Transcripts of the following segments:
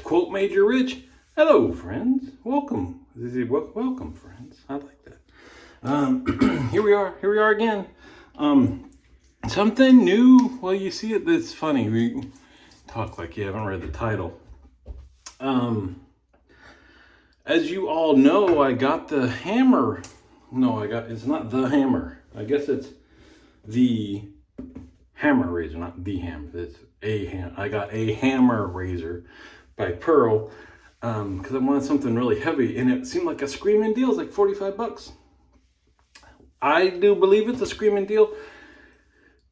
quote made you rich. Hello, friends. Welcome. Welcome, friends. I like that. Here we are again. Something new. Well, you see it. That's funny. We talk like you haven't read the title. As you all know, I got the hammer. No, it's not the hammer. I guess it's the hammer razor, not the hammer. It's a ham. I got a hammer razor by Pearl because I wanted something really heavy, and it seemed like a screaming deal. It's like $45. I do believe it's a screaming deal,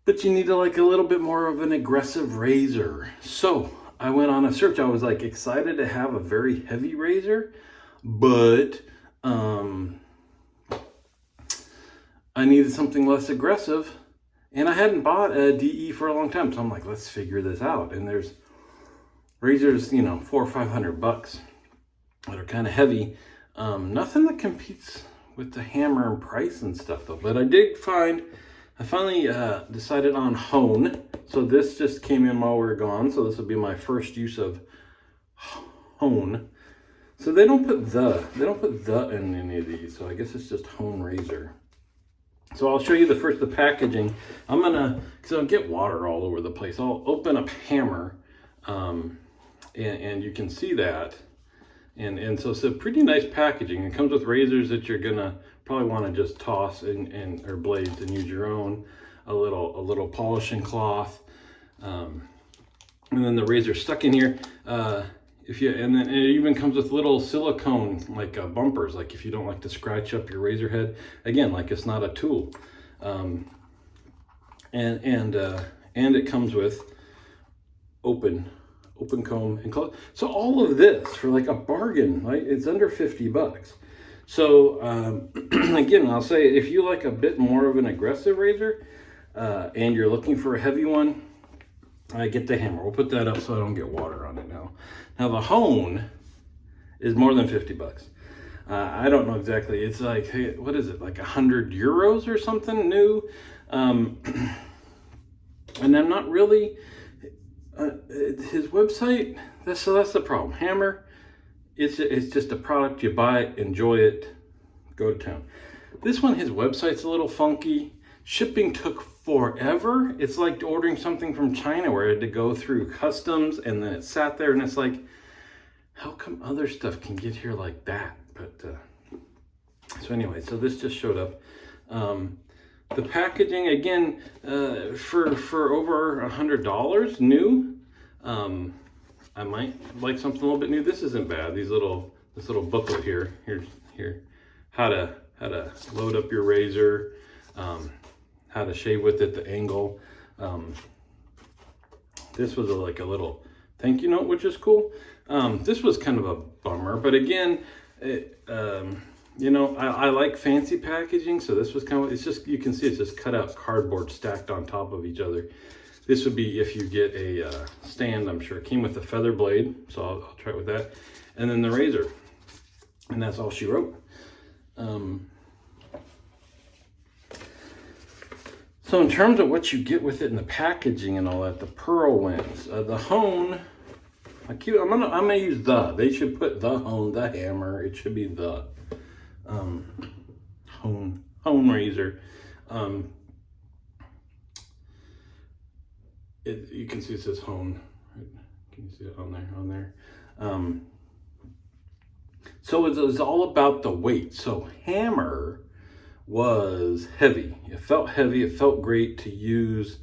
but you need a little bit more of an aggressive razor. So I went on a search. I was like excited to have a very heavy razor, but I needed something less aggressive, and I hadn't bought a DE for a long time. So I'm like, let's figure this out. And there's razors, $400 or $500 that are kind of heavy. Nothing that competes with the hammer and price and stuff though. But I finally decided on Hone. So this just came in while we were gone. So this will be my first use of Hone. So they don't put the in any of these. So I guess it's just Hone razor. So I'll show you the packaging. Because I'll get water all over the place. I'll open up hammer, and you can see that. And so it's a pretty nice packaging. It comes with razors that you're gonna probably want to just toss or blades and use your own. A little polishing cloth, and then the razor stuck in here. And then it even comes with little silicone bumpers, like if you don't like to scratch up your razor head. Again, like it's not a tool. And it comes with open comb and close. So all of this for like a bargain, right? It's under $50. So again, I'll say if you like a bit more of an aggressive razor and you're looking for a heavy one, I get the hammer. We'll put that up so I don't get water on it now. Now the Hone is more than $50. I don't know exactly. It's like, hey, what is it? Like 100 euros or something new. And I'm not really, his website, that's the problem. Hammer, it's just a product. You buy it, enjoy it, go to town. This one, his website's a little funky. Shipping took forever. It's like ordering something from China where I had to go through customs and then it sat there, and it's like, how come other stuff can get here like that? But so anyway, so this just showed up. The packaging again for over $100 new. I might like something a little bit new. This isn't bad. This little booklet here. How to load up your razor. How to shave with it, the angle. This was a little thank you note, which is cool. This was kind of a bummer, but again, I like fancy packaging, so this was it's just, you can see it's just cut out cardboard stacked on top of each other. This would be if you get a stand, I'm sure. It came with a feather blade, so I'll try it with that. And then the razor, and that's all she wrote. So in terms of what you get with it in the packaging and all that, the Pearl wins. The Hone, I'm gonna use the. They should put the Hone, the hammer. It should be the Hone razor. You can see it says Hone. Can you see it on there? So it's all about the weight. So hammer was heavy. It felt heavy. It felt great to use.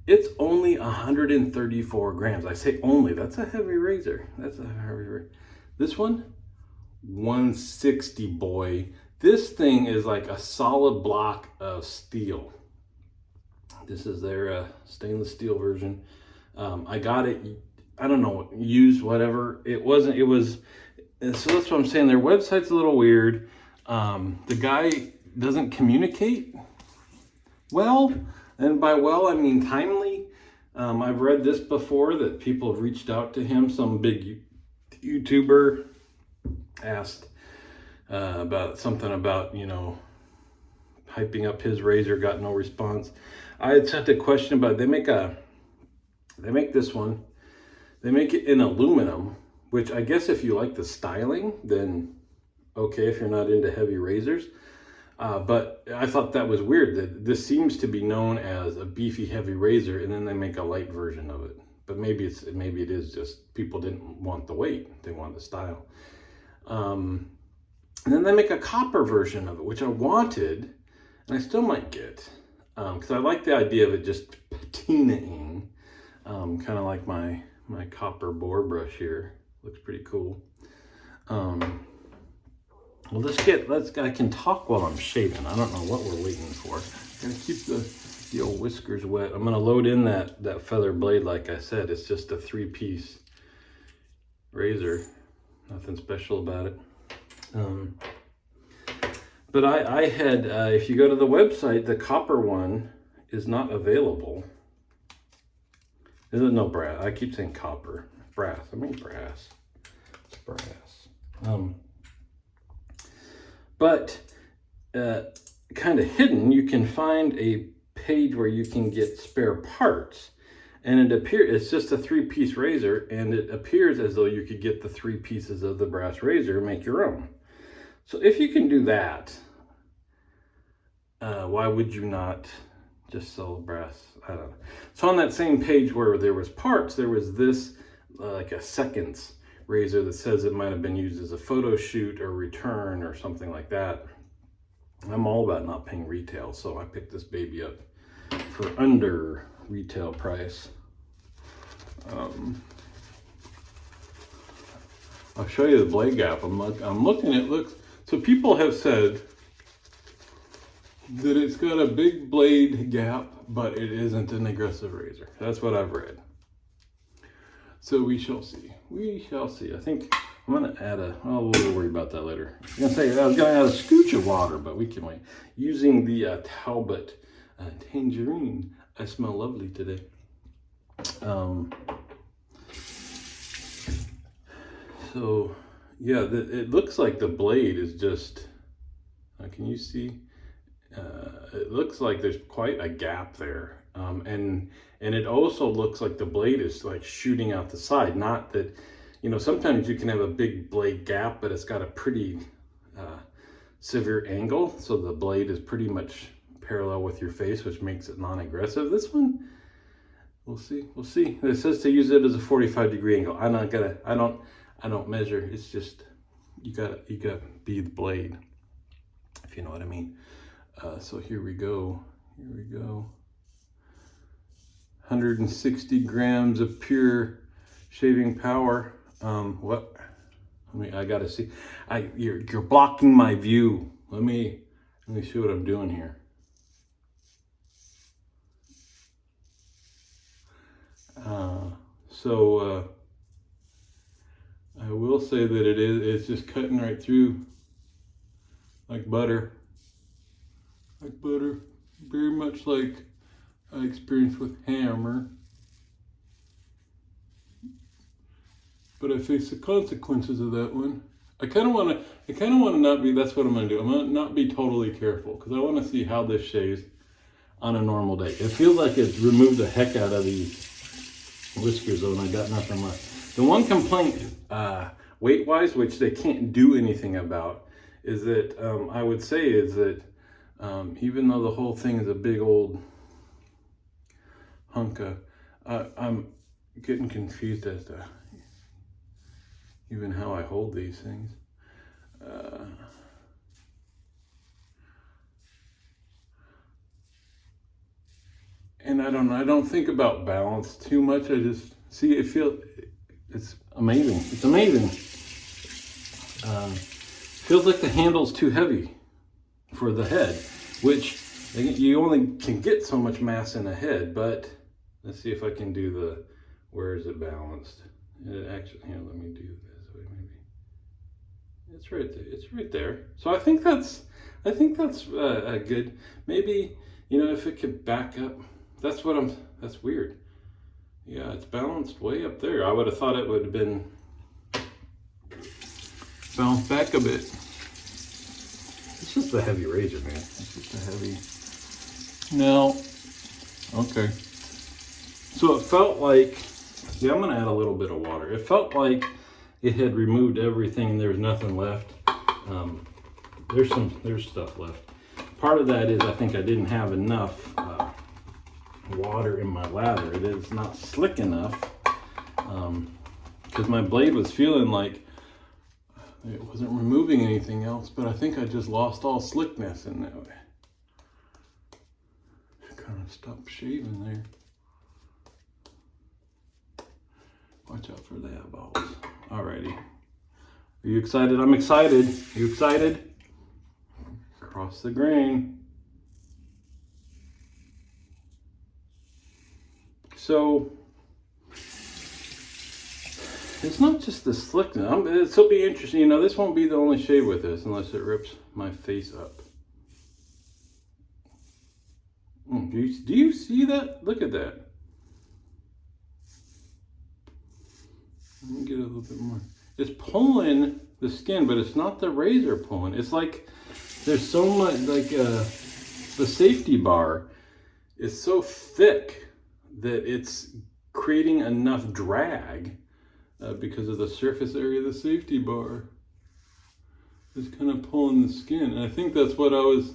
It's only 134 grams. I say only. That's a heavy razor. This one, 160, boy. This thing is like a solid block of steel. This is their stainless steel version. I got it, I don't know, used, whatever. So that's what I'm saying. Their website's a little weird. The guy doesn't communicate well, and by well I mean timely. I've read this before, that people have reached out to him. Some big YouTuber asked about something about hyping up his razor, got no response. I had sent a question about, they make this one. They make it in aluminum, which I guess if you like the styling, then okay, if you're not into heavy razors. But I thought that was weird that this seems to be known as a beefy heavy razor, and then they make a light version of it. But maybe it is just people didn't want the weight; they want the style. And then they make a copper version of it, which I wanted, and I still might get, because I like the idea of it just patinaing, kind of like my copper bore brush here. Looks pretty cool. Well, I can talk while I'm shaving. I don't know what we're waiting for. Gotta keep the old whiskers wet. I'm gonna load in that feather blade. Like I said, it's just a 3-piece razor. Nothing special about it. But I had, if you go to the website, the copper one is not available. No, brass. I keep saying copper. Brass. I mean brass. It's brass. But kind of hidden, you can find a page where you can get spare parts. And it's just a 3-piece razor, and it appears as though you could get the 3 pieces of the brass razor and make your own. So if you can do that, why would you not just sell brass? I don't know. So on that same page where there was parts, there was this like a seconds razor that says it might have been used as a photo shoot or return or something like that. I'm all about not paying retail, so I picked this baby up for under retail price. I'll show you the blade gap. I'm looking at looks. So people have said that it's got a big blade gap, but it isn't an aggressive razor. That's what I've read. So we shall see. We shall see. I think I'm gonna add we'll worry about that later. I was gonna add a scooch of water, but we can wait. Using the Talbot tangerine. I smell lovely today. So yeah, it looks like the blade is just, can you see? It looks like there's quite a gap there. And it also looks like the blade is like shooting out the side. Not that, sometimes you can have a big blade gap, but it's got a pretty severe angle. So the blade is pretty much parallel with your face, which makes it non-aggressive. This one, we'll see. It says to use it as a 45-degree angle. I don't measure. It's just, you gotta be the blade, if you know what I mean. So here we go. 160 grams of pure shaving power. I gotta see. You're blocking my view. Let me see what I'm doing here. I will say that it's just cutting right through like butter. Very much like I experienced with hammer. But I face the consequences of that one. I kind of want to not be, that's what I'm going to do. I'm going to not be totally careful because I want to see how this shaves on a normal day. It feels like it's removed the heck out of these whiskers though, and I got nothing left. The one complaint, weight-wise, which they can't do anything about, is that I would say is that even though the whole thing is a big old hunk of, I'm getting confused as to even how I hold these things. And I don't think about balance too much. I just see it it's amazing. It's amazing. Feels like the handle's too heavy for the head, which you only can get so much mass in a head, but let's see if I can do where is it balanced? Actually, here, let me do this way maybe. It's right there. It's right there. So I think that's a good, maybe, if it could back up. That's weird. Yeah, it's balanced way up there. I would have thought it would have been bounced back a bit. It's just a heavy razor, man. It's just a heavy. No. Okay. So it felt like Yeah, I'm gonna add a little bit of water. It felt like it had removed everything and there was nothing left. There's stuff left. Part of that is I think I didn't have enough water in my lather. It is not slick enough because my blade was feeling like it wasn't removing anything else, but I think I just lost all slickness in that way. Kind of stopped shaving there. Watch out for the eyeballs. Alrighty. Are you excited? I'm excited. Are you excited? Cross the grain. So it's not just the slickness. It'll be interesting. You know, this won't be the only shave with this unless it rips my face up. Do you see that? Look at that. Let me get a little bit more. It's pulling the skin, but it's not the razor pulling. It's like there's so much, like the safety bar is so thick that it's creating enough drag because of the surface area of the safety bar. It's kind of pulling the skin. And I think that's what I was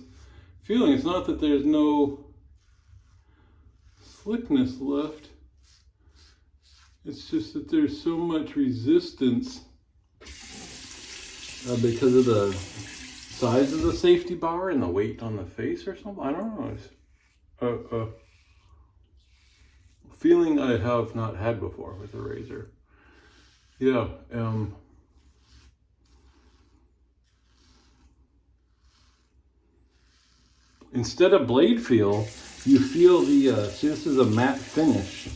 feeling. It's not that there's no slickness left. It's just that there's so much resistance because of the size of the safety bar and the weight on the face or something. I don't know. It's feeling I have not had before with a razor. Yeah. Instead of blade feel, you feel the, see, this is a matte finish.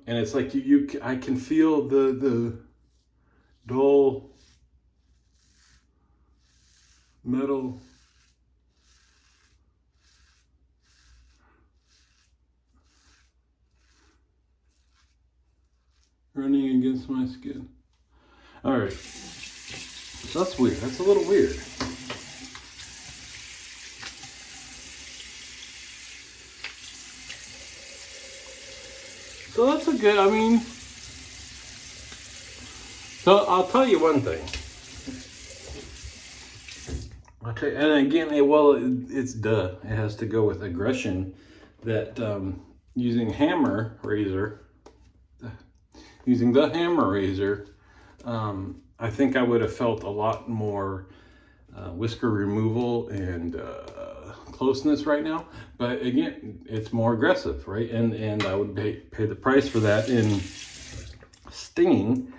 And it's like I can feel the dull metal running against my skin. All right, so that's weird. That's a little weird. So that's a good, I mean, so I'll tell you one thing. Okay, and again, it's duh. It has to go with aggression that using the hammer razor, I think I would have felt a lot more whisker removal and closeness right now. But again, it's more aggressive, right? And I would pay the price for that in stinging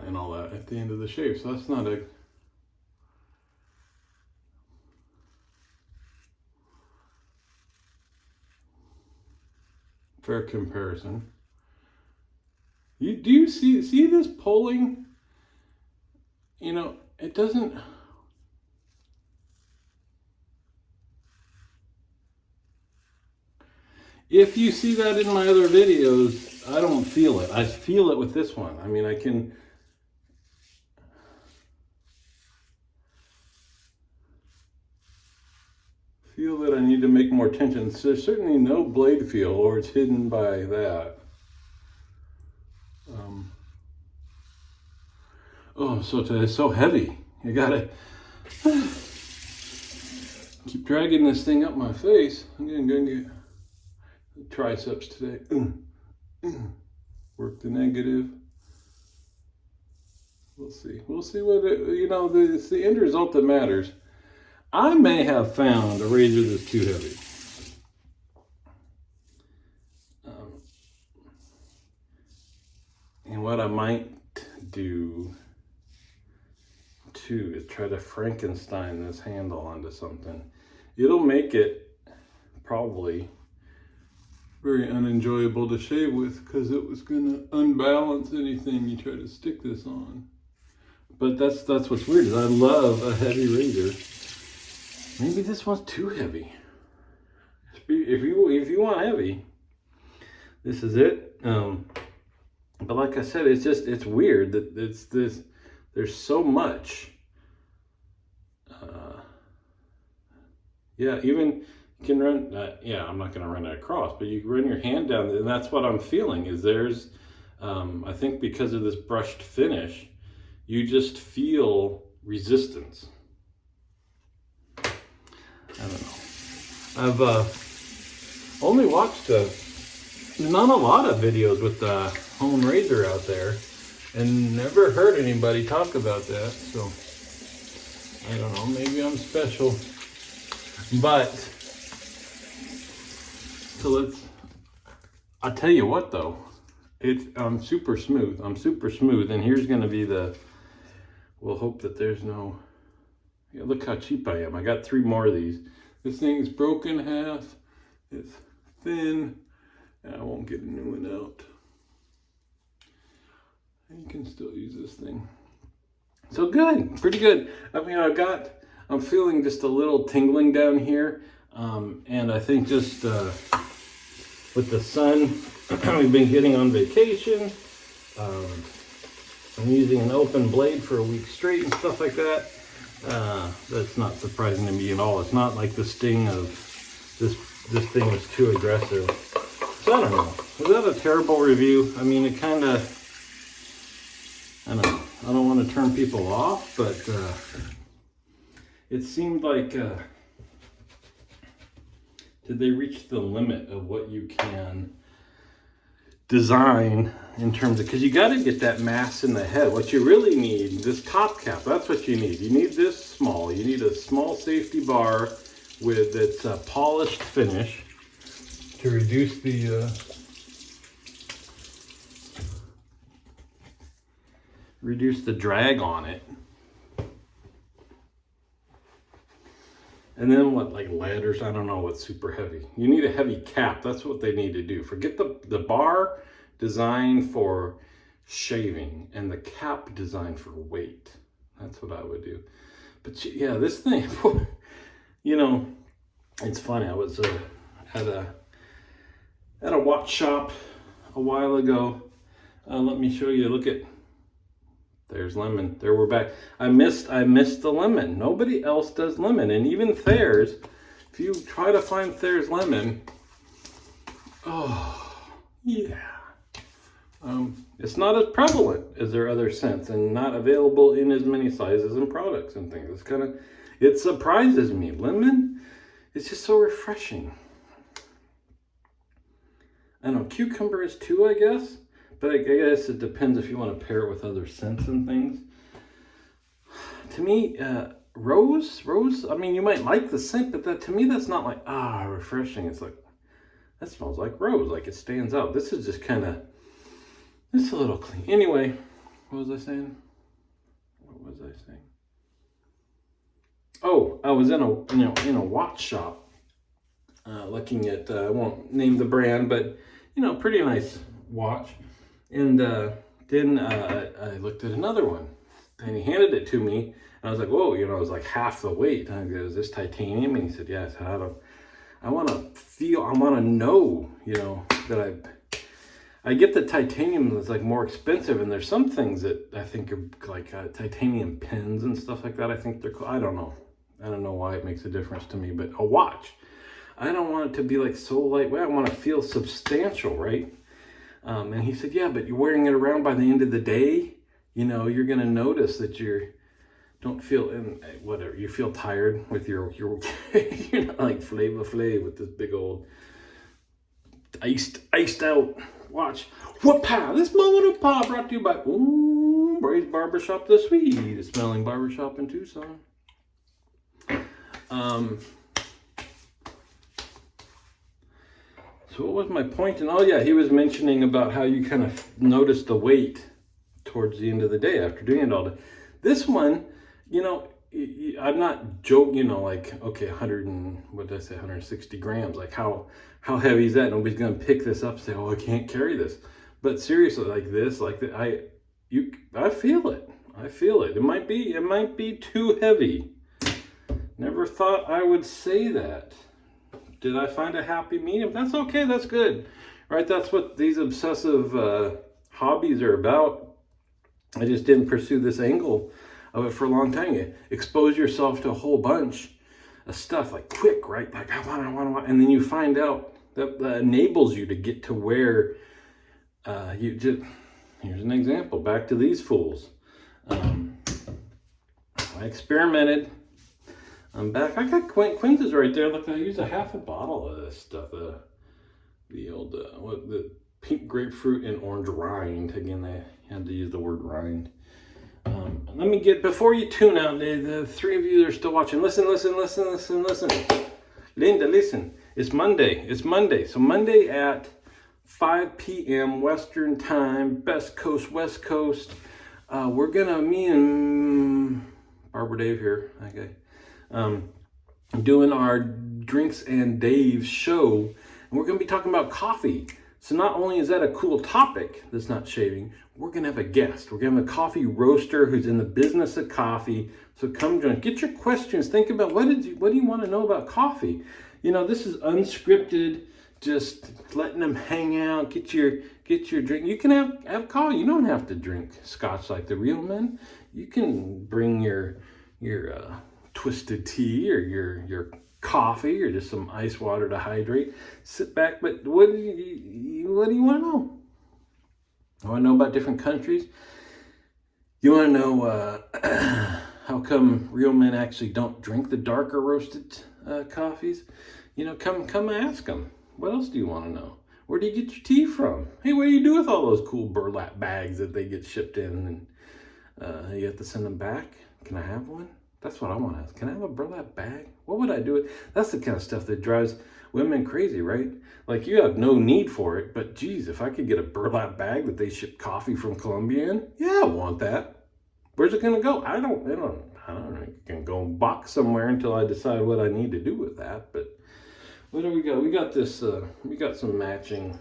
and all that at the end of the shave. So that's not a fair comparison. Do you see this pulling? You know, it doesn't. If you see that in my other videos, I don't feel it. I feel it with this one. I mean, I can. Feel that I need to make more tension. So there's certainly no blade feel, or it's hidden by that. Oh, so it's so heavy. You gotta keep dragging this thing up my face. I'm gonna get triceps today. Work the negative. We'll see. We'll see what it's the end result that matters. I may have found a razor that's too heavy. And what I might do too is try to Frankenstein this handle onto something. It'll make it probably very unenjoyable to shave with because it was going to unbalance anything you try to stick this on. But that's what's weird is I love a heavy razor. Maybe this one's too heavy. If you want heavy, this is it. But like I said, it's weird that it's this. There's so much. Yeah, even You can run, yeah, I'm not going to run it across, but you run your hand down, and that's what I'm feeling. Is there's, I think because of this brushed finish, you just feel resistance. I don't know. I've only watched not a lot of videos with the home razor out there, and never heard anybody talk about that. So I don't know. Maybe I'm special, but so I'll tell you what though. I'm super smooth. I'm super smooth, and here's gonna be we'll hope that there's no. Yeah, look how cheap I am. I got 3 more of these. This thing's broken half. It's thin. I won't get a new one out. You can still use this thing. So good, pretty good. I mean, I'm feeling just a little tingling down here. And I think just with the sun, we've been getting on vacation. I'm using an open blade for a week straight and stuff like that. That's not surprising to me at all. It's not like the sting of this thing was too aggressive. So I don't know. Was that a terrible review? I mean, it kind of, I don't know. I don't want to turn people off, but it seemed like, did they reach the limit of what you can design in terms of, because you got to get that mass in the head. What you really need, this top cap, that's what you need. You need this small. You need a small safety bar with its polished finish to reduce the drag on it. And then what, like lead or I don't know what's super heavy. You need a heavy cap. That's what they need to do. Forget the bar designed for shaving and the cap designed for weight. That's what I would do. But yeah, this thing, you know, it's funny. I was at a watch shop a while ago. Let me show you. Look at, there's lemon. There we're back. I missed the lemon. Nobody else does lemon, and even Thayer's. If you try to find Thayer's lemon, oh yeah, it's not as prevalent as their other scents, and not available in as many sizes and products and things. It's kind of, it surprises me. Lemon, it's just so refreshing. I don't know, cucumber is too, I guess. But I guess it depends if you want to pair it with other scents and things. To me, rose, I mean, you might like the scent, but to me, that's not like, refreshing. It's like, that smells like rose, like it stands out. This is just kind of, it's a little clean. Anyway, what was I saying? Oh, I was in a watch shop, looking at, I won't name the brand, but, pretty nice watch. And then I looked at another one, and he handed it to me, and I was like, whoa, it was like half the weight. And I go, is this titanium? And he said, yes. I want to know, that I get the titanium that's like more expensive, and there's some things that I think are like titanium pins and stuff like that. I think they're cool. I don't know why it makes a difference to me, but a watch, I don't want it to be like so lightweight. I want to feel substantial, right? And he said, yeah, but you're wearing it around by the end of the day, you're going to notice that you feel tired with your you're not like Flava Flav with this big old iced out watch. Whoop-pow! This moment of power brought to you by Bray's Barbershop, the sweetest smelling barbershop in Tucson. So what was my point? And oh yeah, he was mentioning about how you kind of notice the weight towards the end of the day after doing it all day. This one, I'm not joking, like, okay, 160 grams. Like how heavy is that? Nobody's going to pick this up and say, oh, I can't carry this. But seriously, like this, I feel it. I feel it. It might be too heavy. Never thought I would say that. Did I find a happy medium? That's okay. That's good. Right? That's what these obsessive hobbies are about. I just didn't pursue this angle of it for a long time. You expose yourself to a whole bunch stuff like quick, right? Like I want, and then you find out that enables you to get to where you just. Here's an example. Back to these fools. I experimented. I'm back. I got Quintas right there. Look, I used a half a bottle of this stuff. The old the pink grapefruit and orange rind. Again, I had to use the word rind. Let me get, before you tune out, the three of you that are still watching, listen. Linda, listen. It's Monday. So Monday at 5 p.m. Western time, Best Coast, West Coast. We're gonna, me and Barbara Dave here, okay, doing our Drinks and Dave show, and we're gonna be talking about coffee. So not only is that a cool topic that's not shaving, we're gonna have a guest. We're gonna have a coffee roaster who's in the business of coffee. So come join. Get your questions. Think about what do you want to know about coffee? You know, this is unscripted. Just letting them hang out. Get your drink. You can have coffee. You don't have to drink scotch like the real men. You can bring your twisted tea or your coffee or just some ice water to hydrate. Sit back. But what do you want to know? I want to know about different countries. You want to know how come real men actually don't drink the darker roasted coffees? You know, come ask them. What else do you want to know? Where do you get your tea from? Hey, what do you do with all those cool burlap bags that they get shipped in and you have to send them back? Can I have one? That's what I want to ask. Can I have a burlap bag? What would I do with? That's the kind of stuff that drives women crazy, right? Like, you have no need for it, but geez, if I could get a burlap bag that they ship coffee from Colombia in, yeah, I want that. Where's it gonna go? I don't know. It can go box somewhere until I decide what I need to do with that. But what do we got? We got this. We got some matching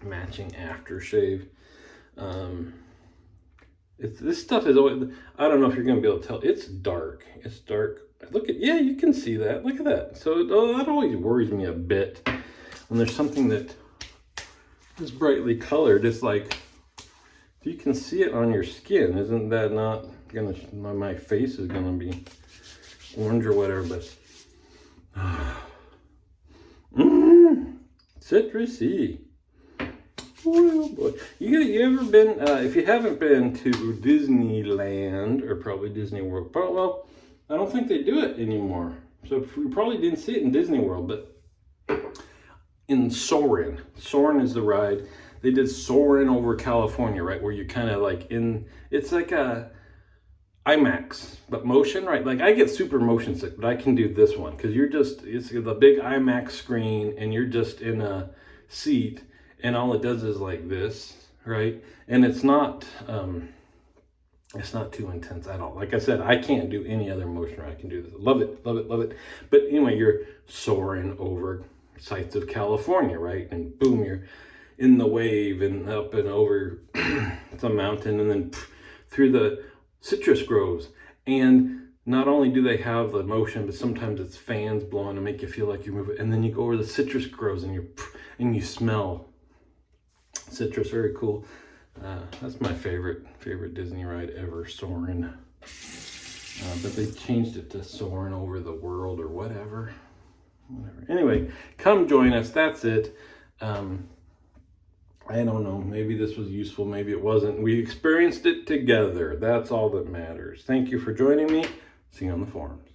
aftershave. This stuff is always. I don't know if you're gonna be able to tell. It's dark. It's dark. Look at, yeah, you can see that. Look at that. So that always worries me a bit when there's something that is brightly colored. It's like, if you can see it on your skin, isn't that not gonna? My face is gonna be orange or whatever, but. Citrusy. Oh boy. You ever been, if you haven't been to Disneyland, or probably Disney World, well, I don't think they do it anymore. So you probably didn't see it in Disney World, but in Soarin'. Soarin' is the ride. They did Soarin' over California, right? Where you kind of like it's like a IMAX, but motion, right? Like, I get super motion sick, but I can do this one because it's the big IMAX screen and you're just in a seat and all it does is like this, right? And it's not too intense at all. Like I said, I can't do any other motion ride. I can do this. Love it. But anyway, you're soaring over sights of California, right? And boom, you're in the wave and up and over the mountain and then through the citrus groves. And not only do they have the motion, but sometimes it's fans blowing to make you feel like you're moving. And then you go over the citrus groves and you smell citrus. Very cool. That's my favorite Disney ride ever, Soarin'. But they changed it to Soarin' over the world or whatever. Anyway, come join us. That's it. I don't know. Maybe this was useful. Maybe it wasn't. We experienced it together. That's all that matters. Thank you for joining me. See you on the forums.